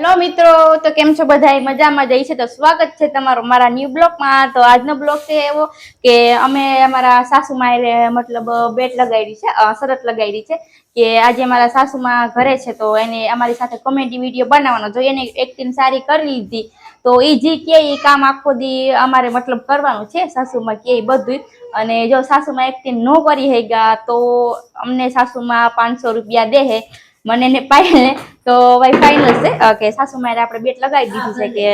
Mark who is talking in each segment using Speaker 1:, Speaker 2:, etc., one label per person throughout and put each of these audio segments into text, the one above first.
Speaker 1: Hello મિત્રો, તો કેમ છો બધા? મજામાં જઈ છે તો સ્વાગત છે તમારું મારા ન્યુ બ્લોગમાં। તો આજનો બ્લોગ છે એવો કે અમે અમારા સાસુમાએ મતલબ બેટ લગાડી છે, શરત લગાડી છે કે આજે મારા સાસુમાં ઘરે છે તો એને અમારી સાથે કોમેડી વિડીયો બનાવવાનો, જો એને એક્ટિંગ સારી કરી લીધી તો એ જે કે એ કામ આખો દી અમારે મતલબ કરવાનું છે, સાસુમાં કે બધું। અને જો સાસુમાં એક્ટિંગ ન કરી હેગા તો અમને સાસુમાં 500 રૂપિયા દે મને ને પાયલ ને। તો ભાઈ ફાઇનલ છે કે સાસુમાએ આપણે બેટ લગાવી દીધું છે કે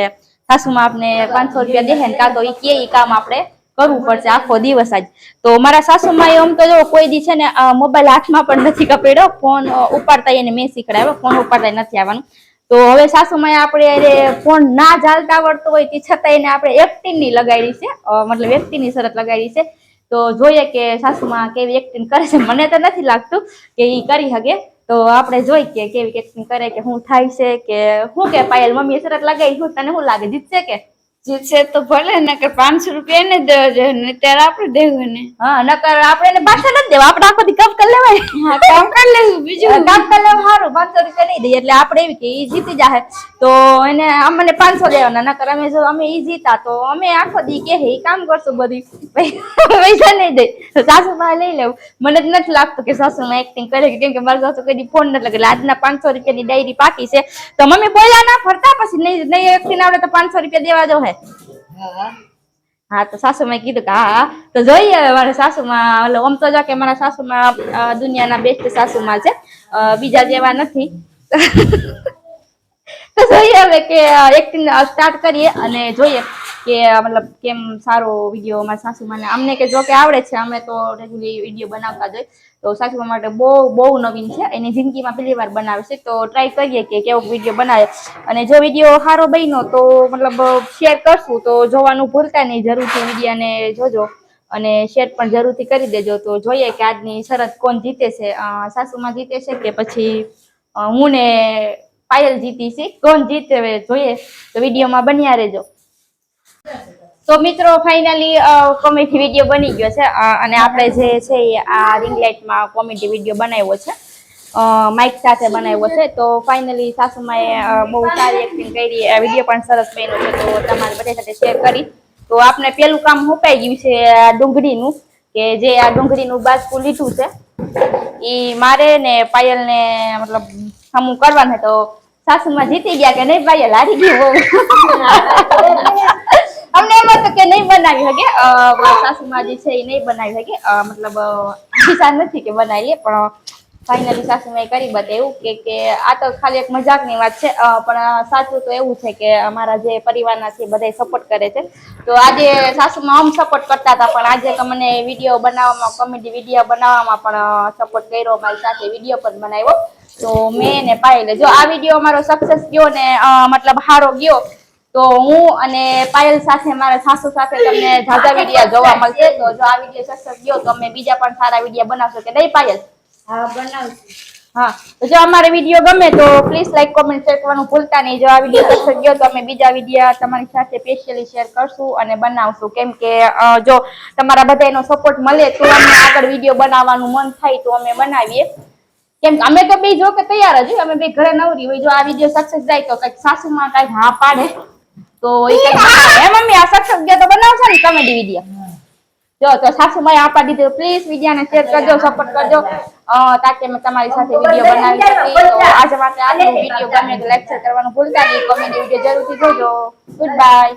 Speaker 1: સાસુમાં આપણે 500 રૂપિયા દે ને કાં તો એ કે કામ આપણે કરવું પડશે આખો દિવસ આજ। તો મારા સાસુમાં એમ તો જો કોઈ દી છે ને મોબાઈલ હાથમાં પણ નથી કપેડ્યો, ફોન ઉપાડતા એને મેં શીખડાવ્યો, ફોન ઉપાડતા નથી આવવાનું। તો હવે સાસુમાએ આપણે ફોન ના ચાલતા આવડતો હોય તે છતાં એને આપણે એક્ટિંગ ની લગાડી છે, મતલબ એક્ટિંગ ની શરત લગાડી છે। તો જોઈએ કે સાસુમાં કેવી એક્ટિંગ કરે છે, મને તો નથી લાગતું કે ઈ કરી શકે। તો આપણે જોઈ કે કેવી એક્ટિંગ કરે કે શું થાય છે કે શું કે પાયલ મમ્મી શરત લગાવી, શું તને શું લાગે જીતશે કે?
Speaker 2: જીતશે તો ભલે, નકર 500 રૂપિયા એને દેવા જોઈએ ને ત્યારે આપણે દેવું ને।
Speaker 1: હા, નકર આપણે એને પાછા નથી દેવા, આપણે આખો દી કામ કરી લેવાય।
Speaker 2: હા, કામ કરી લેવું, બીજું
Speaker 1: કામ કરી લેવું સારું, 500 રૂપિયા નહીં દઈએ એટલે આપણે એવી કે ઈ જીતી જાહે તો એને અમને 500 દેવાના, નકર અમે જો અમે ઈ જીતા તો અમે આખો દી કે ઈ કામ કરશું બધી પૈસા નહીં દે તો સાસુમાં લઈ લેવું। મને જ નથી લાગતું કે સાસુમાં એક્ટિંગ કરે, કેમ કે મારા સાસુ કદી ફોન નથી લગેલા, આજના 500 રૂપિયાની ડાયરી પાકી છે તો મમ્મી બોલ્યા ના ફરતા, પછી નહીં એક્ટિંગ આવડે તો 500 રૂપિયા દેવા જો હે। હા, તો સાસુમાએ કીધું કે હા તો જોઈએ હવે મારા સાસુમાં, ઓમ તો જો કે મારા સાસુમાં દુનિયાના બેસ્ટ સાસુમાં છે, બીજા જેવા નથી। તો જોઈએ હવે કે એક્ટિંગ સ્ટાર્ટ કરીએ અને જોઈએ કે મતલબ કેમ સારો વિડીયો મારા સાસુમાને, અમને કે જો કે આવડે છે, અમે તો રેગ્યુલર વિડીયો બનાવતા જ હોય। તો સાસુમા માટે બહુ નવીન છે, એની જિંદગીમાં પહેલી વાર બનાવે છે તો ટ્રાય કરીએ કે કેવો વિડીયો બનાવે। અને જો વિડીયો સારો બન્યો તો મતલબ શેર કરશું, તો જોવાનું ભૂલતા નહીં, જરૂરથી વિડીયોને જોજો અને શેર પણ જરૂરથી કરી દેજો। તો જોઈએ કે આજની શરત કોણ જીતે છે, સાસુમાં જીતે છે કે પછી હું ને પાયલ જીતી છે, કોણ જીતે જોઈએ તો વિડીયોમાં બન્યા રહેજો। તો મિત્રો ફાઇનલી કોમેડી વિડીયો બની ગયો છે અને આપણે જે છે આ રિંગ લાઇટમાં કોમેડી વિડીયો બનાવ્યો છે, માઇક સાથે બનાવ્યો છે। તો ફાઇનલી સાસુમાએ બહુ સારી એક્ટિંગ કરી, વિડીયો પણ સરસ બન્યો છે, તો તમારે બધા સાથે શેર કરી। તો આપણે પેલું કામ મુકાઈ ગયું છે ડુંગળીનું, કે જે આ ડુંગળીનું બાજકું લીધું છે ઈ મારે ને પાયલ ને મતલબ હમું કરવાનું, તો સાસુમાં જીતી ગયા કે નહીં પાયલ? હારી ગયું અમને એમ હતું કે નહીં બનાવી શકે, સાસુમાં જે છે એ નહીં બનાવી શકે, મતલબ ઈચ્છા નથી કે બનાવીએ, પણ ફાઇનલી સાસુમાએ કરી બતાવ્યું કે આ તો ખાલી એક મજાકની વાત છે, પણ સાચું તો એવું છે કે અમારા જે પરિવારના છે બધા સપોર્ટ કરે છે। તો આજે સાસુમાં આમ સપોર્ટ કરતા હતા, પણ આજે તો મને વિડીયો બનાવવામાં, કોમેડી વિડીયો બનાવવામાં પણ સપોર્ટ કર્યો, મારી સાથે વિડીયો પણ બનાવ્યો। તો મેં ને પાયલે જો આ વિડીયો અમારો સક્સેસ ગયો ને મતલબ સારો ગયો તો હું અને પાયલ સાથે, મારા સાસુ સાથે તમને જાજા વિડીયો જોવા મળશે। તો જો આ વિડીયો સક્સેસ ગયો તો અમે બીજા પણ સારા વિડીયો બનાવશો કે નહીં પાયલ?
Speaker 2: હા, બનાવશું।
Speaker 1: હા, તો જો અમારે વિડીયો ગમે તો પ્લીઝ લાઈક કોમેન્ટ શેર કરવાનું ભૂલતા નહીં। જો આ વિડીયો સક્સેસ ગયો તો અમે બીજા વિડીયો તમારી સાથે સ્પેશિયલી શેર કરશું અને બનાવશું, કેમ કે જો તમારા બધાનો સપોર્ટ મળે તો અમને આગળ વિડીયો બનાવવાનું મન થાય તો અમે બનાવીએ, કેમ કે અમે તો બે જો કે તૈયાર જ, અમે બે ઘરે નવરી હોય, જો આ વિડીયો સક્સેસ જાય તો કઈક સાસુમાં કઈક હા પાડે તો એ કઈક મમ્મી આ સક્સેસ ગયા તો બનાવશો ને કોમેડી વિડીયો? જો તો સાસુમાએ આ પાડી દીધું, પ્લીઝ વિડીયોને શેર કરજો, સપોર્ટ કરજો, તાકે મેં તમારી સાથે વિડીયો બનાવી શકી। તો આજે માટે આટલું, વિડીયો ગમે તો લાઈક શેર કરવાનું ભૂલતા નહીં, કોમેડી વિડીયો જરૂરથી જોજો। Good bye.